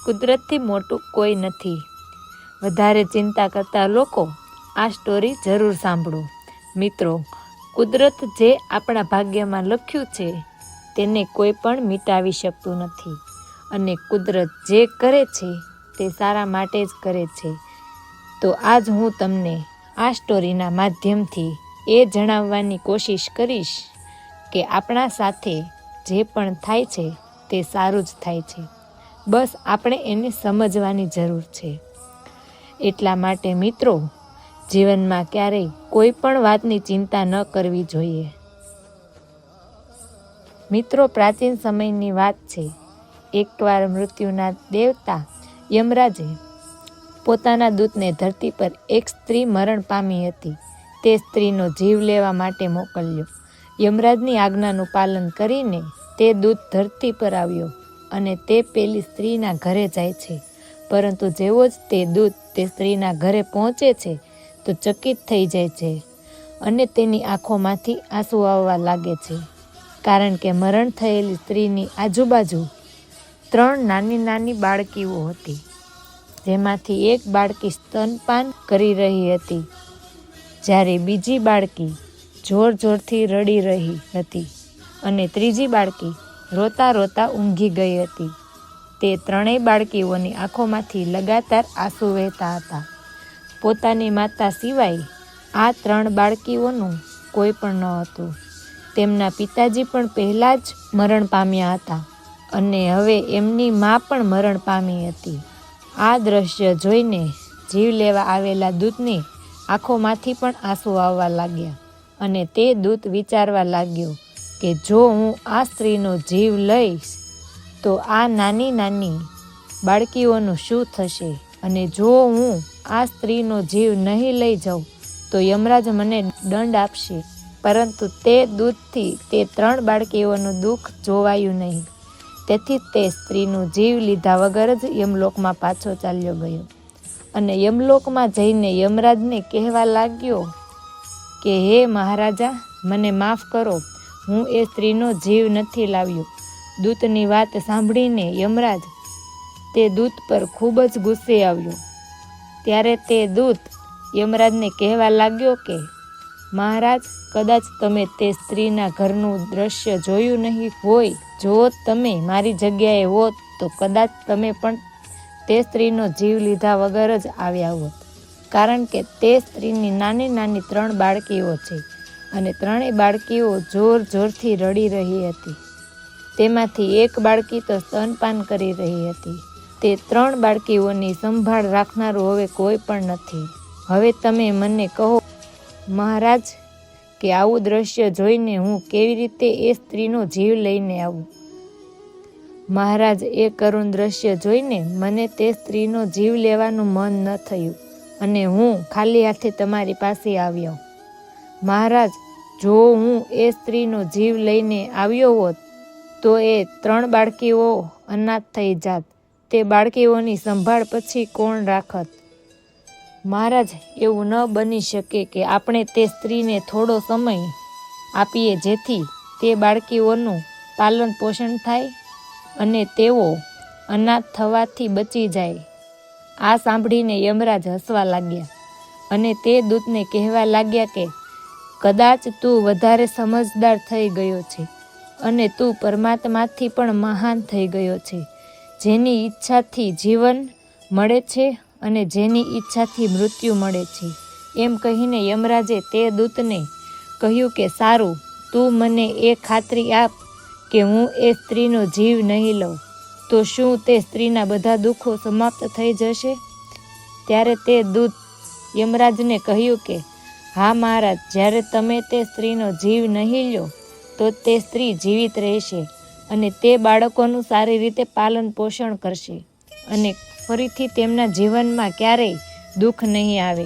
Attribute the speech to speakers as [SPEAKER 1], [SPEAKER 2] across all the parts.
[SPEAKER 1] કુદરતથી મોટું કોઈ નથી. વધારે ચિંતા કરતા લોકો આ સ્ટોરી જરૂર સાંભળો. મિત્રો, કુદરત જે આપણા ભાગ્યમાં લખ્યું છે તેને કોઈ પણ મિટાવી શકતું નથી. અને કુદરત જે કરે છે તે સારા માટે જ કરે છે. તો આજ હું તમને આ સ્ટોરીના માધ્યમથી એ જણાવવાની કોશિશ કરીશ કે આપણા સાથે જે પણ થાય છે તે સારું જ થાય છે. બસ આપણે એને સમજવાની જરૂર છે. એટલા માટે મિત્રો, જીવનમાં ક્યારેય કોઈ પણ વાતની ચિંતા ન કરવી જોઈએ. મિત્રો, પ્રાચીન સમયની વાત છે. એકવાર મૃત્યુના દેવતા યમરાજે પોતાના દૂતને ધરતી પર એક સ્ત્રી મરણ પામી હતી. તે સ્ત્રીનો જીવ લેવા માટે મોકલ્યો. યમરાજની આજ્ઞાનું પાલન કરીને તે દૂત ધરતી પર આવ્યો અને તે પેલી સ્ત્રીના ઘરે જાય છે. પરંતુ જેવો જ તે દૂત તે સ્ત્રીના ઘરે પહોંચે છે તો ચકિત થઈ જાય છે અને તેની આંખોમાંથી આંસુ આવવા લાગે છે. કારણ કે મરણ થયેલી સ્ત્રીની આજુબાજુ 3 નાની નાની બાળકીઓ હતી, જેમાંથી એક બાળકી સ્તનપાન કરી રહી હતી, જ્યારે બીજી બાળકી જોર જોરથી રડી રહી હતી અને ત્રીજી બાળકી રોતા રોતા ઊંઘી ગઈ હતી. તે 3 બાળકીઓની આંખોમાંથી લગાતાર આંસુ વહેતા હતા. પોતાની માતા સિવાય આ 3 બાળકીઓનું કોઈ પણ ન હતું. તેમના પિતાજી પણ પહેલાં જ મરણ પામ્યા હતા અને હવે એમની મા પણ મરણ પામી હતી. આ દ્રશ્ય જોઈને જીવ લેવા આવેલા દૂતની આંખોમાંથી પણ આંસુ આવવા લાગ્યા અને તે દૂત વિચારવા લાગ્યો કે જો હું આ સ્ત્રીનો જીવ લઈશ તો આ નાની નાની બાળકીઓનું શું થશે, અને જો હું આ સ્ત્રીનો જીવ નહીં લઈ જાઉં તો યમરાજ મને દંડ આપશે. પરંતુ તે દૂતથી તે 3 બાળકીઓનું દુઃખ જોવાયું નહીં. તેથી તે સ્ત્રીનું જીવ લીધા વગર જ યમલોકમાં પાછો ચાલ્યો ગયો અને યમલોકમાં જઈને યમરાજને કહેવા લાગ્યો કે હે મહારાજા, મને માફ કરો, હું એ સ્ત્રીનો જીવ નથી લાવ્યો. દૂતની વાત સાંભળીને યમરાજ તે દૂત પર ખૂબ જ ગુસ્સે આવ્યો. ત્યારે તે દૂત યમરાજને કહેવા લાગ્યો કે મહારાજ, કદાચ તમે તે સ્ત્રીના ઘરનું દ્રશ્ય જોયું નહીં હોય. જો તમે મારી જગ્યાએ હોત તો કદાચ તમે પણ તે સ્ત્રીનો જીવ લીધા વગર જ આવ્યા હોત. કારણ કે તે સ્ત્રીની નાની નાની 3 બાળકીઓ છે અને 3 બાળકીઓ જોર જોરથી રડી રહી હતી. તેમાંથી એક બાળકી તો સ્તનપાન કરી રહી હતી. તે 3 બાળકીઓની સંભાળ રાખનારું હવે કોઈ પણ નથી. હવે તમે મને કહો મહારાજ કે આવું દ્રશ્ય જોઈને હું કેવી રીતે એ સ્ત્રીનો જીવ લઈને આવું? મહારાજ, એ કરુણ દ્રશ્ય જોઈને મને તે સ્ત્રીનો જીવ લેવાનું મન ન થયું અને હું ખાલી હાથે તમારી પાસે આવ્યો. મહારાજ, જો હું એ સ્ત્રીનો જીવ લઈને આવ્યો હોત તો એ 3 બાળકીઓ અનાથ થઈ જાત. તે બાળકીઓની સંભાળ પછી કોણ રાખત? મહારાજ, એવું ન બની શકે કે આપણે તે સ્ત્રીને થોડો સમય આપીએ જેથી તે બાળકીઓનું પાલન પોષણ થાય અને તેઓ અનાથ થવાથી બચી જાય. આ સાંભળીને યમરાજ હસવા લાગ્યા અને તે દૂતને કહેવા લાગ્યા કે કદાચ તું વધારે સમજદાર થઈ ગયો છે અને તું પરમાત્માથી પણ મહાન થઈ ગયો છે, જેની ઈચ્છાથી જીવન મળે છે અને જેની ઈચ્છાથી મૃત્યુ મળે છે. એમ કહીને યમરાજે તે દૂતને કહ્યું કે સારું, તું મને એ ખાતરી આપ કે હું એ સ્ત્રીનો જીવ નહીં લઉં તો શું તે સ્ત્રીના બધા દુઃખો સમાપ્ત થઈ જશે? ત્યારે તે દૂત યમરાજને કહ્યું કે હા મહારાજ, જ્યારે તમે તે સ્ત્રીનો જીવ નહીં લો તો તે સ્ત્રી જીવિત રહેશે અને તે બાળકોનું સારી રીતે પાલન પોષણ કરશે અને ફરીથી તેમના જીવનમાં ક્યારેય દુઃખ નહીં આવે.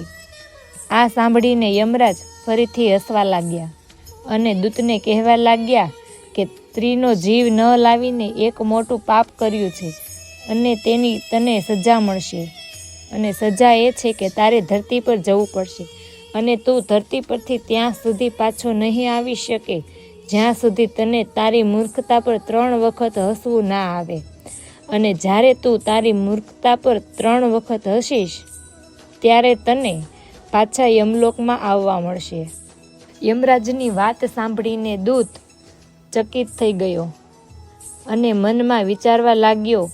[SPEAKER 1] આ સાંભળીને યમરાજ ફરીથી હસવા લાગ્યા અને દૂતને કહેવા લાગ્યા કે સ્ત્રીનો જીવ ન લાવીને એક મોટું પાપ કર્યું છે અને તેની તને સજા મળશે. અને સજા એ છે કે તારે ધરતી પર જવું પડશે અને તું ધરતી પરથી ત્યાં સુધી પાછો નહીં આવી શકે જ્યાં સુધી તને તારી મૂર્ખતા પર 3 વખત હસવું ના આવે. અને જ્યારે તું તારી મૂર્ખતા પર 3 વખત હસીશ ત્યારે તને પાછા યમલોકમાં આવવા મળશે. યમરાજની વાત સાંભળીને દૂત ચકિત થઈ ગયો અને મનમાં વિચારવા લાગ્યો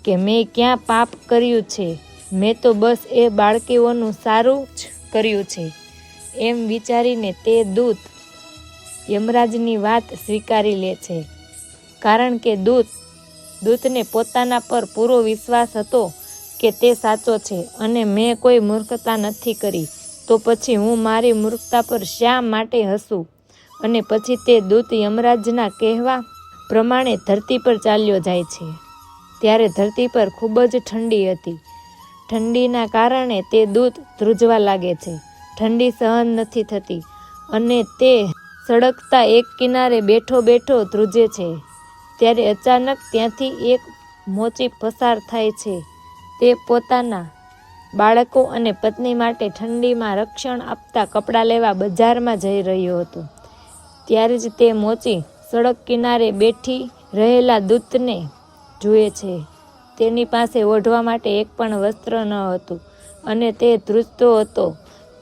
[SPEAKER 1] કે મેં ક્યાં પાપ કર્યું છે, મેં તો બસ એ બાળકીઓનું સારું જ કર્યું છે. એમ વિચારીને તે યમરાજની વાત સ્વીકારી લે છે, કારણ કે દૂતને પોતાના પર પૂરો વિશ્વાસ હતો કે તે સાચો છે અને મેં કોઈ મૂર્ખતા નથી કરી, તો પછી હું મારી મૂર્ખતા પર શા માટે હસું? અને પછી તે દૂત યમરાજના કહેવા પ્રમાણે ધરતી પર ચાલ્યો જાય છે. ત્યારે ધરતી પર ખૂબ જ ઠંડી હતી. ઠંડીના કારણે તે દૂત ધ્રુજવા લાગે છે. ઠંડી સહન નથી થતી અને તે સળગતા એક કિનારે બેઠો બેઠો ધ્રુજે છે. ત્યારે અચાનક ત્યાંથી એક મોચી પસાર થાય છે. તે પોતાના બાળકો અને પત્ની માટે ઠંડીમાં રક્ષણ આપતા કપડાં લેવા બજારમાં જઈ રહ્યો હતો. ત્યારે જ તે મોચી સડક કિનારે બેઠી રહેલા દૂતને જુએ છે. તેની પાસે ઓઢવા માટે એક પણ વસ્ત્ર ન હતું અને તે ધ્રુજતો હતો.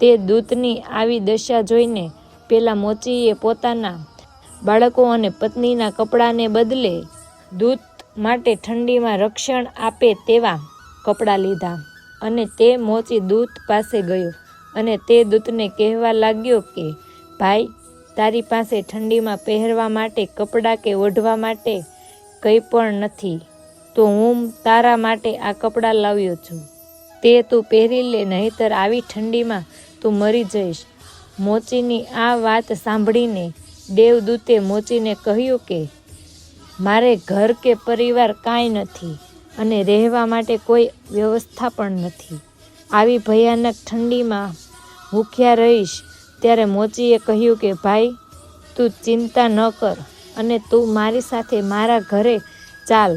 [SPEAKER 1] તે દૂતની આવી દશા જોઈને પેલા મોચીએ પોતાના બાળકો અને પત્નીના કપડાને બદલે દૂત માટે ઠંડીમાં રક્ષણ આપે તેવા કપડાં લીધા અને તે મોચી દૂત પાસે ગયો અને તે દૂતને કહેવા લાગ્યો કે ભાઈ, તારી પાસે ઠંડીમાં પહેરવા માટે કપડાં કે ઓઢવા માટે કંઈ પણ નથી, તો હું તારા માટે આ કપડાં લાવ્યો છું. તે તું પહેરી લે, નહીંતર આવી ઠંડીમાં તું મરી જઈશ. મોચીની આ વાત સાંભળીને દેવદૂતે મોચીને કહ્યું કે મારે ઘર કે પરિવાર કાંઈ નથી અને રહેવા માટે કોઈ વ્યવસ્થા પણ નથી. આવી ભયાનક ઠંડીમાં ભૂખ્યા રહીશ. ત્યારે મોચીએ કહ્યું કે ભાઈ, તું ચિંતા ન કર અને તું મારી સાથે મારા ઘરે ચાલ.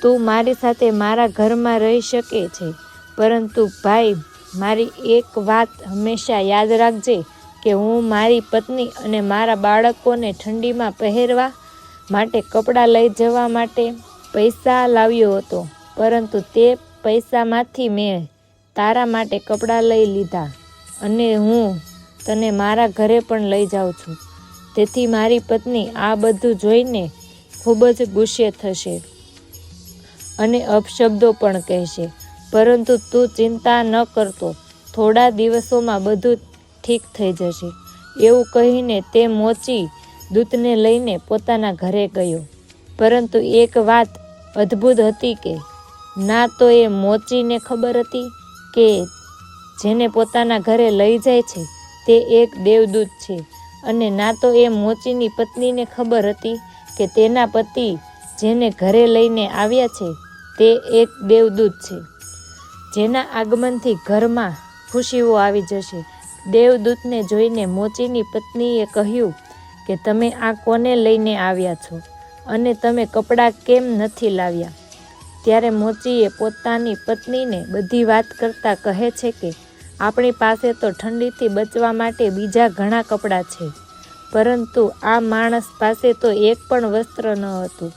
[SPEAKER 1] તું મારી સાથે મારા ઘરમાં રહી શકે છે, પરંતુ ભાઈ, મારી એક વાત હંમેશા યાદ રાખજે કે હું મારી પત્ની અને મારા બાળકોને ઠંડીમાં પહેરવા માટે કપડાં લઈ જવા માટે પૈસા લાવ્યો હતો, પરંતુ તે પૈસામાંથી મેં તારા માટે કપડાં લઈ લીધા અને હું તને મારા ઘરે પણ લઈ જાઉં છું. તેથી મારી પત્ની આ બધું જોઈને ખૂબ જ ગુસ્સે થશે અને અપશબ્દો પણ કહેશે, પરંતુ તું ચિંતા ન કરતો, થોડા દિવસોમાં બધું ઠીક થઈ જશે. એવું કહીને તે મોચી દૂતને લઈને પોતાના ઘરે ગયો. પરંતુ એક વાત અદ્ભુત હતી કે ના તો એ મોચીને ખબર હતી કે જેને પોતાના ઘરે લઈ જાય છે તે એક દેવદૂત છે, અને ના તો એ મોચીની પત્નીને ખબર હતી કે તેના પતિ જેને ઘરે લઈને આવ્યા છે તે એક દેવદૂત છે, જેના આગમનથી ઘરમાં ખુશીઓ આવી જશે. દેવદૂતને જોઈને મોચીની પત્નીએ કહ્યું કે તમે આ કોને લઈને આવ્યા છો અને તમે કપડાં કેમ નથી લાવ્યા? ત્યારે મોચીએ પોતાની પત્નીને બધી વાત કરતાં કહે છે કે આપણી પાસે તો ઠંડીથી બચવા માટે બીજા ઘણા કપડાં છે, પરંતુ આ માણસ પાસે તો એક પણ વસ્ત્ર ન હતું.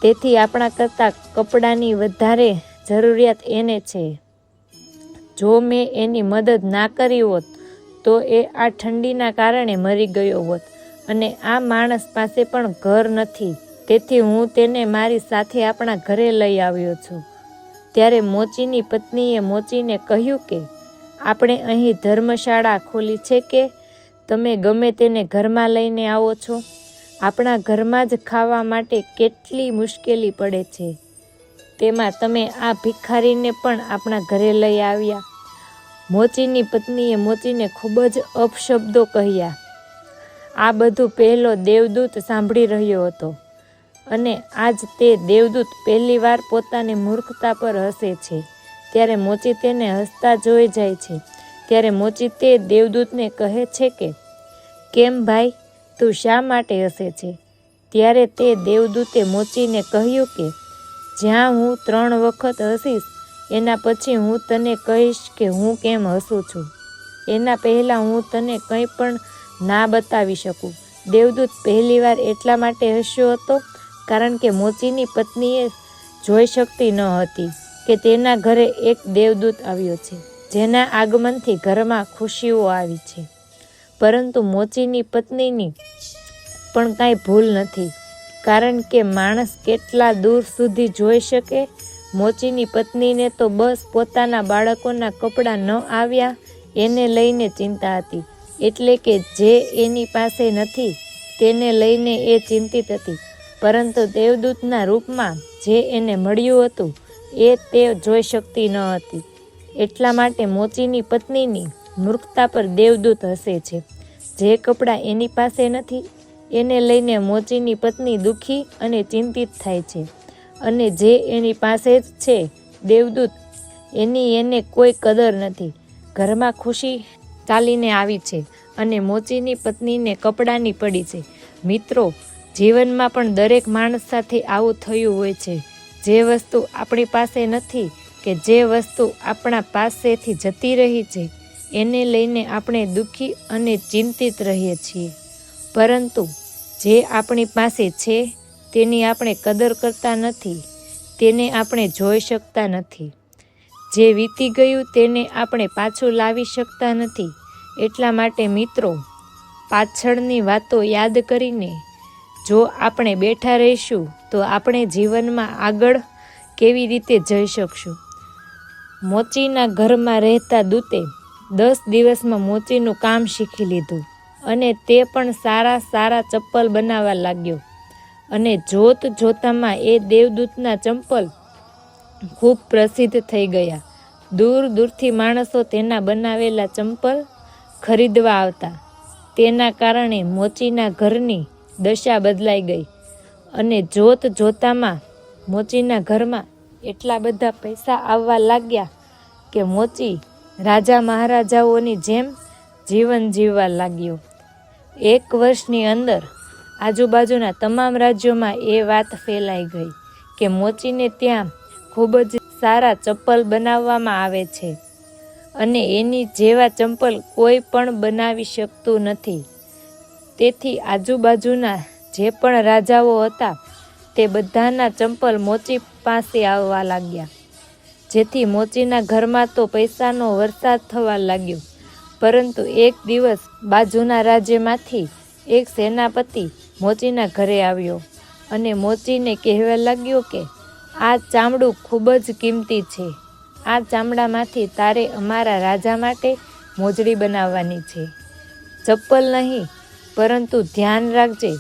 [SPEAKER 1] તેથી આપણા કરતાં કપડાની વધારે જરૂરિયાત એને છે. જો મેં એની મદદ ના કરી હોત તો એ આ ઠંડીના કારણે મરી ગયો હોત, અને આ માણસ પાસે પણ ઘર નથી, તેથી હું તેને મારી સાથે આપણા ઘરે લઈ આવ્યો છું. ત્યારે મોચીની પત્નીએ મોચીને કહ્યું કે આપણે અહીં ધર્મશાળા ખોલી છે કે તમે ગમે તેને ઘરમાં લઈને આવો છો? આપણા ઘરમાં જ ખાવા માટે કેટલી મુશ્કેલી પડે છે, તેમાં તમે આ ભિખારીને પણ આપણા ઘરે લઈ આવ્યા. મોચીની પત્નીએ મોચીને ખૂબ જ અપશબ્દો કહ્યા. આ બધું પહેલો દેવદૂત સાંભળી રહ્યો હતો, અને આજ તે દેવદૂત પહેલીવાર પોતાની મૂર્ખતા પર હસે છે. ત્યારે મોચી તેને હસતા જોઈ જાય છે. ત્યારે મોચી તે દેવદૂતને કહે છે કે કેમ ભાઈ, તું શા માટે હસે છે? ત્યારે તે દેવદૂતે મોચીને કહ્યું કે જ્યાં હું 3 વખત હસીશ એના પછી હું તને કહીશ કે હું કેમ હસું છું. એના પહેલાં હું તને કંઈ પણ ના બતાવી શકું. દેવદૂત પહેલીવાર એટલા માટે હસ્યો હતો કારણ કે મોચીની પત્નીએ જોઈ શકતી ન હતી કે તેના ઘરે એક દેવદૂત આવ્યો છે, જેના આગમનથી ઘરમાં ખુશીઓ આવી છે. પરંતુ મોચીની પત્નીની પણ કાંઈ ભૂલ નથી, કારણ કે માણસ કેટલા દૂર સુધી જોઈ શકે? મોચીની પત્નીને તો બસ પોતાના બાળકોના કપડાં ન આવ્યા એને લઈને ચિંતા હતી. એટલે કે જે એની પાસે નથી તેને લઈને એ ચિંતિત હતી. પરંતુ દેવદૂતના રૂપમાં જે એને મળ્યું હતું એ તે જોઈ શકતી ન હતી. એટલા માટે મોચીની પત્નીની મૂર્ખતા પર દેવદૂત હસે છે. જે કપડાં એની પાસે નથી એને લઈને મોચીની પત્ની દુઃખી અને ચિંતિત થાય છે. અને જે એની પાસે જ છે દેવદૂત, એની એને કોઈ કદર નથી. ઘરમાં ખુશી ચાલીને આવી છે અને મોચીની પત્નીને કપડાની પડી છે. મિત્રો, જીવનમાં પણ દરેક માણસ સાથે આવું થયું હોય છે. જે વસ્તુ આપણી પાસે નથી કે જે વસ્તુ આપણા પાસેથી જતી રહી છે એને લઈને આપણે દુઃખી અને ચિંતિત રહીએ છીએ. પરંતુ જે આપણી પાસે છે તેની આપણે કદર કરતા નથી, તેને આપણે જોઈ શકતા નથી. જે વીતી ગયું તેને આપણે પાછું લાવી શકતા નથી. એટલા માટે મિત્રો, પાછળની વાતો યાદ કરીને જો આપણે બેઠા રહીશું તો આપણે જીવનમાં આગળ કેવી રીતે જઈ શકશું? મોચીના ઘરમાં રહેતા દૂતે 10 દિવસમાં મોચીનું કામ શીખી લીધું અને તે પણ સારા ચપ્પલ બનાવવા લાગ્યો. અને જોત જોતામાં એ દેવદૂતના ચંપલ ખૂબ પ્રસિદ્ધ થઈ ગયા. દૂર દૂરથી માણસો તેના બનાવેલા ચંપલ ખરીદવા આવતા. તેના કારણે મોચીના ઘરની દશા બદલાઈ ગઈ. અને જોત જોતામાં મોચીના ઘરમાં એટલા બધા પૈસા આવવા લાગ્યા કે મોચી રાજા મહારાજાઓની જેમ જીવન જીવવા લાગ્યો. 1 વર્ષની અંદર આજુબાજુના તમામ રાજ્યોમાં એ વાત ફેલાઈ ગઈ કે મોચીને ત્યાં ખૂબ જ સારા ચપ્પલ બનાવવામાં આવે છે અને એની જેવા ચંપલ કોઈ પણ બનાવી શકતું નથી. તેથી આજુબાજુના જે પણ રાજાઓ હતા તે બધાના ચંપલ મોચી પાસે આવવા લાગ્યા, જેથી મોચીના ઘરમાં તો પૈસાનો વરસાદ થવા લાગ્યો. પરંતુ એક દિવસ બાજુના રાજ્યમાંથી એક સેનાપતિ મોચીના ઘરે આવ્યો અને મોચીને કહેવા લાગ્યો કે આ ચામડું ખૂબ જ કિંમતી છે. આ ચામડામાંથી તારે અમારા રાજા માટે મોજડી બનાવવાની છે. ચપ્પલ નહીં, પરંતુ ધ્યાન રાખજે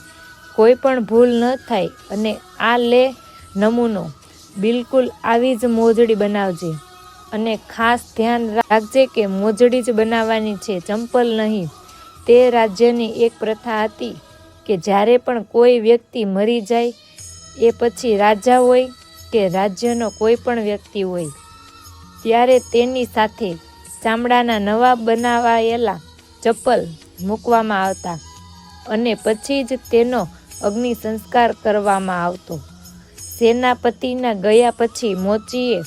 [SPEAKER 1] કોઈ પણ ભૂલ ન થાય. અને આ લે નમૂનો, બિલકુલ આવી જ મોજડી બનાવજે. અને ખાસ ધ્યાન રાખજે કે મોજડી જ બનાવવાની છે, ચંપલ નહીં. તે રાજ્યની એક પ્રથા હતી કે જ્યારે પણ કોઈ વ્યક્તિ મરી જાય, એ પછી રાજા હોય કે રાજ્યનો કોઈ પણ વ્યક્તિ હોય, ત્યારે તેની સાથે ચામડાના નવા બનાવાયેલા ચપ્પલ મૂકવામાં આવતા અને પછી જ તેનો અગ્નિ સંસ્કાર કરવામાં આવતો. સેનાપતિના ગયા પછી મોચીએ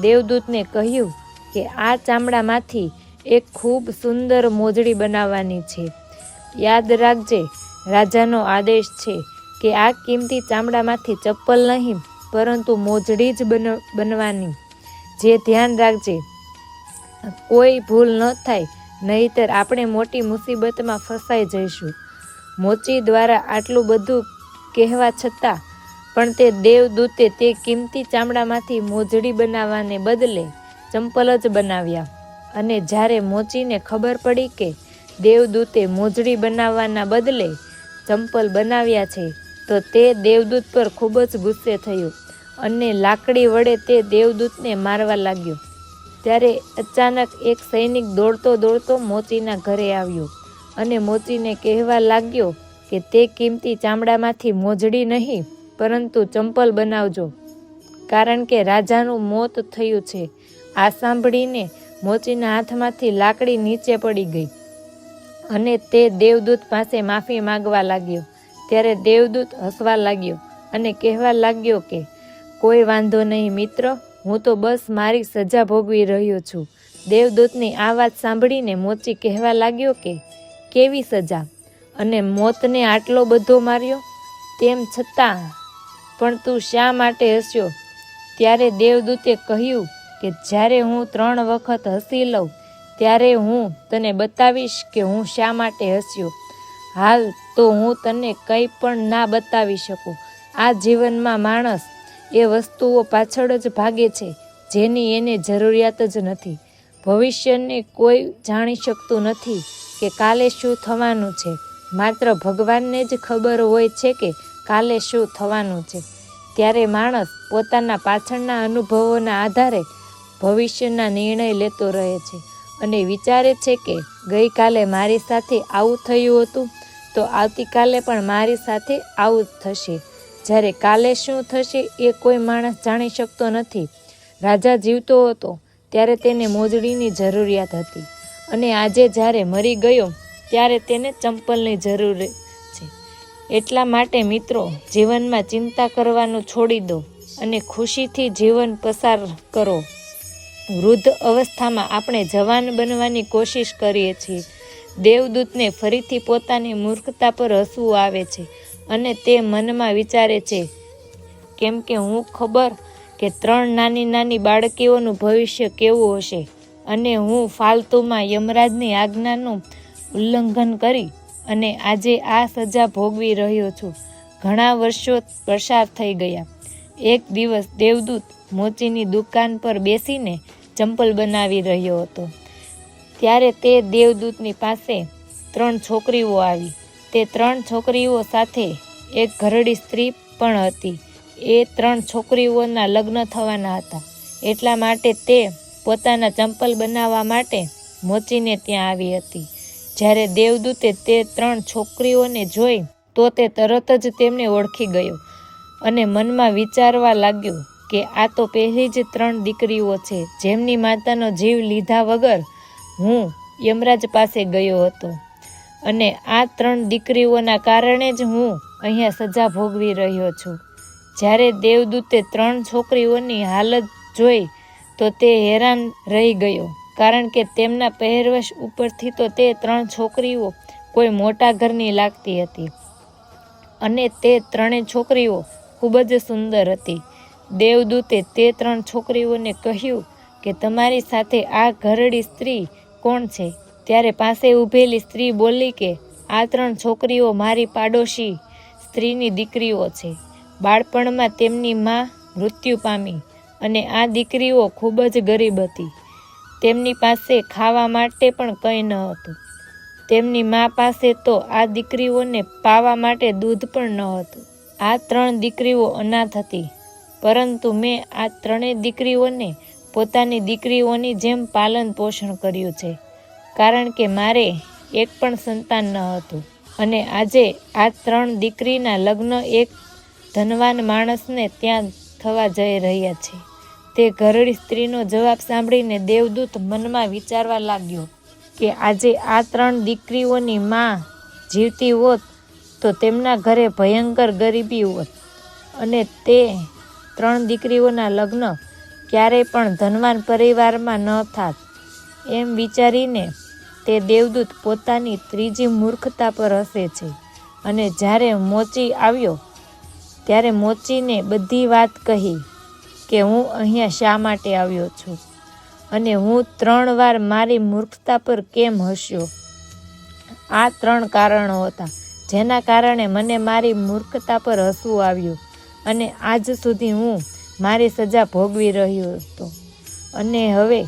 [SPEAKER 1] દેવદૂતને કહ્યું કે આ ચામડામાંથી એક ખૂબ સુંદર મોજડી બનાવવાની છે. યાદ રાખજે, રાજાનો આદેશ છે કે આ કિંમતી ચામડામાંથી ચપ્પલ નહીં, પરંતુ મોજડી જ બનવાની. જે ધ્યાન રાખજે, કોઈ ભૂલ ન થાય, નહીંતર આપણે મોટી મુસીબતમાં ફસાઈ જઈશું. મોચી દ્વારા આટલું બધું કહેવા છતાં પણ તે દેવદૂતે તે કિંમતી ચામડામાંથી મોજડી બનાવવાને બદલે ચંપલ જ બનાવ્યા. અને જ્યારે મોચીને ખબર પડી કે દેવદૂતે મોજડી બનાવવાના બદલે ચંપલ બનાવ્યા છે, તો તે દેવદૂત પર ખૂબ જ ગુસ્સે થયો અને લાકડી વડે તે દેવદૂતને મારવા લાગ્યો. ત્યારે અચાનક એક સૈનિક દોડતો દોડતો મોચીના ઘરે આવ્યો અને મોચીને કહેવા લાગ્યો કે તે કિંમતી ચામડામાંથી મોજડી નહીં, પરંતુ ચંપલ બનાવજો, કારણ કે રાજાનું મોત થયું છે. આ સાંભળીને મોચીના હાથમાંથી લાકડી નીચે પડી ગઈ અને તે દેવદૂત પાસે માફી માંગવા લાગ્યો. ત્યારે દેવદૂત હસવા લાગ્યો અને કહેવા લાગ્યો કે કોઈ વાંધો નહીં મિત્ર, હું તો બસ મારી સજા ભોગવી રહ્યો છું. દેવદૂતની આ વાત સાંભળીને મોચી કહેવા લાગ્યો કે કેવી સજા? અને મોતને આટલો બધો માર્યો, તેમ છતાં પણ તું શા માટે હસ્યો? ત્યારે દેવદૂતે કહ્યું કે જ્યારે હું 3 વખત હસી લઉં ત્યારે હું તને બતાવીશ કે હું શા માટે હસ્યો. હાલ તો હું તને કંઈ પણ ના બતાવી શકું. આ જીવનમાં માણસ એ વસ્તુઓ પાછળ જ ભાગે છે જેની એને જરૂરિયાત જ નથી. ભવિષ્યને કોઈ જાણી શકતું નથી કે કાલે શું થવાનું છે. માત્ર ભગવાનને જ ખબર હોય છે કે કાલે શું થવાનું છે. ત્યારે માણસ પોતાના પાછળના અનુભવોના આધારે ભવિષ્યના નિર્ણય લેતો રહે છે અને વિચારે છે કે ગઈકાલે મારી સાથે આવું થયું હતું તો આવતીકાલે પણ મારી સાથે આવું જ થશે. જ્યારે કાલે શું થશે એ કોઈ માણસ જાણી શકતો નથી. રાજા જીવતો હતો ત્યારે તેને મોજડીની જરૂરિયાત હતી અને આજે જ્યારે મરી ગયો ત્યારે તેને ચંપલની જરૂર છે. એટલા માટે મિત્રો, જીવનમાં ચિંતા કરવાનું છોડી દો અને ખુશીથી જીવન પસાર કરો. વૃદ્ધ અવસ્થામાં આપણે જવાન બનવાની કોશિશ કરીએ છીએ. દેવદૂતને ફરીથી પોતાની મૂર્ખતા પર હસવું આવે છે અને તે મનમાં વિચારે છે કેમ કે હું ખબર કે 3 નાની નાની બાળકીઓનું ભવિષ્ય કેવું હશે અને હું ફાલતુમાં યમરાજની આજ્ઞાનું ઉલ્લંઘન કરી અને આજે આ સજા ભોગવી રહ્યો છું. ઘણા વર્ષો પસાર થઈ ગયા. એક દિવસ દેવદૂત મોચીની દુકાન પર બેસીને ચંપલ બનાવી રહ્યો હતો. ત્યારે તે દેવદૂતની પાસે 3 છોકરીઓ આવી. તે 3 છોકરીઓ સાથે એક ઘરડી સ્ત્રી પણ હતી. એ 3 છોકરીઓના લગ્ન થવાના હતા. એટલા માટે તે પોતાના ચંપલ બનાવવા માટે મોચીને ત્યાં આવી હતી. જ્યારે દેવદૂતે તે 3 છોકરીઓને જોઈ તો તે તરત જ તેમને ઓળખી ગયો અને મનમાં વિચારવા લાગ્યો કે આ તો પહેલી જ 3 દીકરીઓ છે જેમની માતાનો જીવ લીધા વગર હું યમરાજ પાસે ગયો હતો અને આ 3 દીકરીઓના કારણે જ હું અહીંયા સજા ભોગવી રહ્યો છું. જ્યારે દેવદૂતે 3 છોકરીઓની હાલત જોઈ તો તે હેરાન રહી ગયો, કારણ કે તેમના પહેરવેશ ઉપરથી તો તે 3 છોકરીઓ કોઈ મોટા ઘરની લાગતી હતી અને તે 3 છોકરીઓ ખૂબ જ સુંદર હતી. દેવદૂતે તે 3 છોકરીઓને કહ્યું કે તમારી સાથે આ ઘરડી સ્ત્રી કોણ છે? ત્યારે પાસે ઊભેલી સ્ત્રી બોલી કે આ 3 છોકરીઓ મારી પાડોશી સ્ત્રીની દીકરીઓ છે. બાળપણમાં તેમની માં મૃત્યુ પામી અને આ દીકરીઓ ખૂબ જ ગરીબ હતી. તેમની પાસે ખાવા માટે પણ કંઈ ન હતું. તેમની મા પાસે તો આ દીકરીઓને પાવા માટે દૂધ પણ ન હતું. આ 3 દીકરીઓ અનાથ હતી, પરંતુ મેં આ 3 દીકરીઓને પોતાની દીકરીઓની જેમ પાલન પોષણ કર્યું છે, કારણ કે મારે એક પણ સંતાન ન હતું. અને આજે આ 3 દીકરીના લગ્ન એક ધનવાન માણસને ત્યાં થવા જઈ રહ્યા છે. તે ઘરડી સ્ત્રીનો જવાબ સાંભળીને દેવદૂત મનમાં વિચારવા લાગ્યો કે આજે આ 3 દીકરીઓની માં જીવતી હોત તો તેમના ઘરે ભયંકર ગરીબી હોત અને તે 3 દીકરીઓના લગ્ન ક્યારેય પણ ધનવાન પરિવારમાં ન થાત. એમ વિચારીને તે દેવદૂત પોતાની ત્રીજી મૂર્ખતા પર હસે છે. અને જ્યારે મોચી આવ્યો ત્યારે મોચીને બધી વાત કહી કે હું અહીંયા શા માટે આવ્યો છું અને હું 3 વાર મારી મૂર્ખતા પર કેમ હસ્યો. આ 3 કારણો હતા જેના કારણે મને મારી મૂર્ખતા પર હસવું આવ્યું અને આજ સુધી હું મારી સજા ભોગવી રહ્યો હતો. અને હવે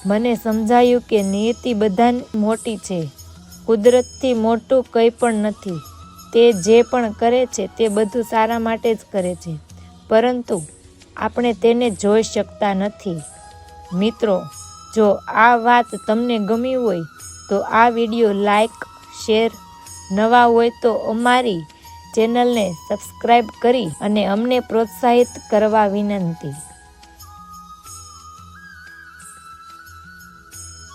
[SPEAKER 1] મને સમજાયું કે નિયતિ બધાની મોટી છે. કુદરતથી મોટું કંઈ પણ નથી. તે જે પણ કરે છે તે બધું સારા માટે જ કરે છે, પરંતુ આપણે તેને જોઈ શકતા નથી. મિત્રો, જો આ વાત તમને ગમી હોય તો આ વિડીયો લાઈક, શેર, નવા હોય તો અમારી ચેનલને સબસ્ક્રાઈબ કરી અને અમને પ્રોત્સાહિત કરવા વિનંતી.